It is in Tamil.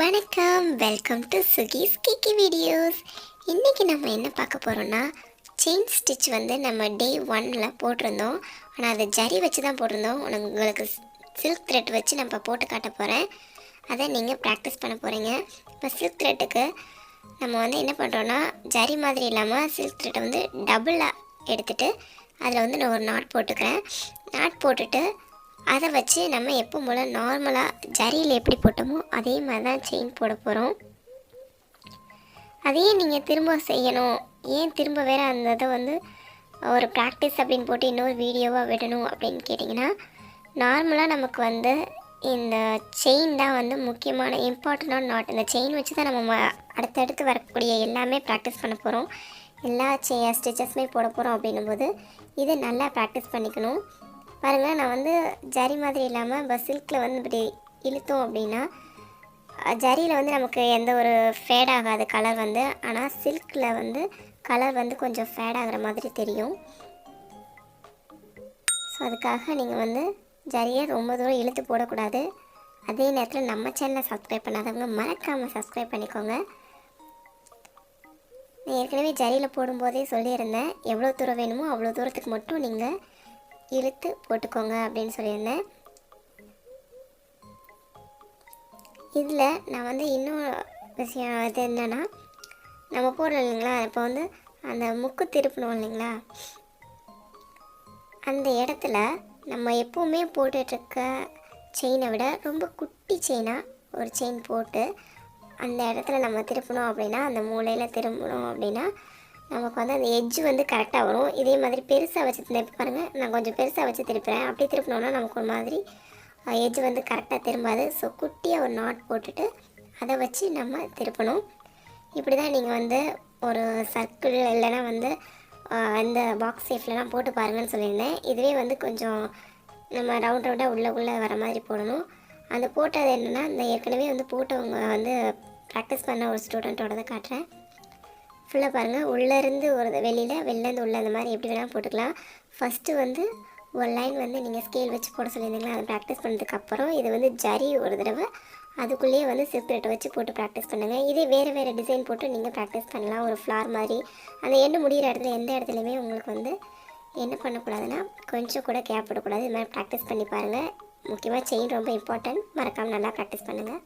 வணக்கம், வெல்கம் டு சுகீஸ் கிக்கி வீடியோஸ். இன்றைக்கி நம்ம என்ன பார்க்க போகிறோன்னா, செயின் ஸ்டிச் வந்து நம்ம டே 1ல் போட்டிருந்தோம். ஆனால் அதை ஜரி வச்சு தான் போட்டிருந்தோம். உங்களுக்கு சில்க் த்ரெட் வச்சு நம்ம போட்டு காட்ட போகிறேன். அதை நீங்கள் ப்ராக்டிஸ் பண்ண போகிறீங்க. இப்போ சில்க் த்ரெட்டுக்கு நம்ம வந்து என்ன பண்ணுறோன்னா, ஜரி மாதிரி இல்லாமல் சில்க் த்ரெட்டை வந்து டபுளாக எடுத்துகிட்டு அதில் வந்து நான் ஒரு நாட் போட்டுக்கிறேன். நாட் போட்டுட்டு அதை வச்சு நம்ம எப்போ போல் நார்மலாக ஜரியில் எப்படி போட்டோமோ அதே மாதிரி தான் செயின் போட போகிறோம். அதையே நீங்கள் திரும்ப செய்யணும், ஏன் திரும்ப வேறு அந்த இதை வந்து ஒரு ப்ராக்டிஸ் அப்படின்னு போட்டு இன்னொரு வீடியோவாக விடணும் அப்படின்னு கேட்டிங்கன்னா, நார்மலாக நமக்கு வந்து இந்த செயின் தான் வந்து முக்கியமான இம்பார்ட்டண்டான நாட். இந்த செயின் வச்சு தான் நம்ம அடுத்தடுத்து வரக்கூடிய எல்லாமே ப்ராக்டிஸ் பண்ண போகிறோம். எல்லா ஸ்டிச்சஸுமே போட போகிறோம் அப்படின்னும்போது இதை நல்லா ப்ராக்டிஸ் பண்ணிக்கணும். பாருங்கள், நான் வந்து ஜரி மாதிரி இல்லாமல் இப்போ சில்கில் வந்து இப்படி இழுத்தோம் அப்படின்னா ஜரியில் வந்து நமக்கு எந்த ஒரு ஃபேட் ஆகாது கலர் வந்து. ஆனால் சில்கில் வந்து கலர் வந்து கொஞ்சம் ஃபேட் ஆகிற மாதிரி தெரியும். ஸோ அதுக்காக நீங்கள் வந்து ஜரியை ரொம்ப தூரம் இழுத்து போடக்கூடாது. அதே நேரத்தில் நம்ம சேனலை சப்ஸ்கிரைப் பண்ணாதவங்க மறக்காமல் சப்ஸ்கிரைப் பண்ணிக்கோங்க. நான் ஏற்கனவே ஜரியில் போடும்போதே சொல்லியிருந்தேன், எவ்வளோ தூரம் வேணுமோ அவ்வளோ தூரத்துக்கு மட்டும் நீங்கள் இழுத்து போட்டுக்கோங்க அப்படின்னு சொல்லியிருந்தேன். இதில் நான் வந்து இன்னும் விஷயம் இது என்னென்னா, நம்ம போடுறோம் இல்லைங்களா, இப்போ வந்து அந்த முக்கு திருப்பணும் இல்லைங்களா, அந்த இடத்துல நம்ம எப்போவுமே போட்டுட்ருக்க செயினை விட ரொம்ப குட்டி செயினாக ஒரு செயின் போட்டு அந்த இடத்துல நம்ம திருப்பணும் அப்படின்னா, அந்த மூலையில் திரும்பணும் அப்படின்னா நமக்கு வந்து அந்த எட்ஜு வந்து கரெக்டாக வரும். இதே மாதிரி பெருசாக வச்சு திருப்பி பாருங்கள், நான் கொஞ்சம் பெருசாக வச்சு திருப்புறேன். அப்படி திருப்பினோன்னா நமக்கு ஒரு மாதிரி எட்ஜு வந்து கரெக்டாக திரும்பாது. ஸோ குட்டியாக ஒரு நாட் போட்டுட்டு அதை வச்சு நம்ம திருப்பணும். இப்படி தான் நீங்கள் வந்து ஒரு சர்க்கிள் இல்லைனா வந்து அந்த பாக்ஸ் ஷேப்லலாம் போட்டு பாருங்கன்னு சொல்லியிருந்தேன். இதுவே வந்து கொஞ்சம் நம்ம ரவுண்டாக உள்ளே வர மாதிரி போடணும். அந்த போட்டது என்னென்னா, இந்த ஏற்கனவே வந்து போட்டவங்க வந்து ப்ராக்டிஸ் பண்ண ஒரு ஸ்டூடெண்ட்டோட காட்டுறேன். ஃபுல்லாக பாருங்கள், உள்ளேருந்து ஒரு வெளிலேருந்து உள்ள அந்த மாதிரி எப்படி வேணால் போட்டுக்கலாம். ஃபஸ்ட்டு வந்து ஒரு லைன் வந்து நீங்கள் ஸ்கேல் வச்சு போட சொல்லியிருந்தீங்களா, அதை ப்ராக்டிஸ் பண்ணதுக்கப்புறம் இது வந்து ஜரி ஒரு தடவை அதுக்குள்ளேயே வந்து சில்க் த்ரெட் வச்சு போட்டு ப்ராக்டிஸ் பண்ணுங்கள். இதே வேறு டிசைன் போட்டு நீங்கள் ப்ராக்டிஸ் பண்ணலாம். ஒரு ஃப்ளார் மாதிரி அந்த எண்டு முடிகிற இடத்துல எந்த இடத்துலையுமே உங்களுக்கு வந்து என்ன பண்ணக்கூடாதுன்னா கொஞ்சம் கூட கேப் விடக்கூடாது. இது மாதிரி ப்ராக்டிஸ் பண்ணி பாருங்கள். முக்கியமாக செயின் ரொம்ப இம்பார்ட்டன்ட். மறக்காமல் நல்லா ப்ராக்டிஸ் பண்ணுங்கள்.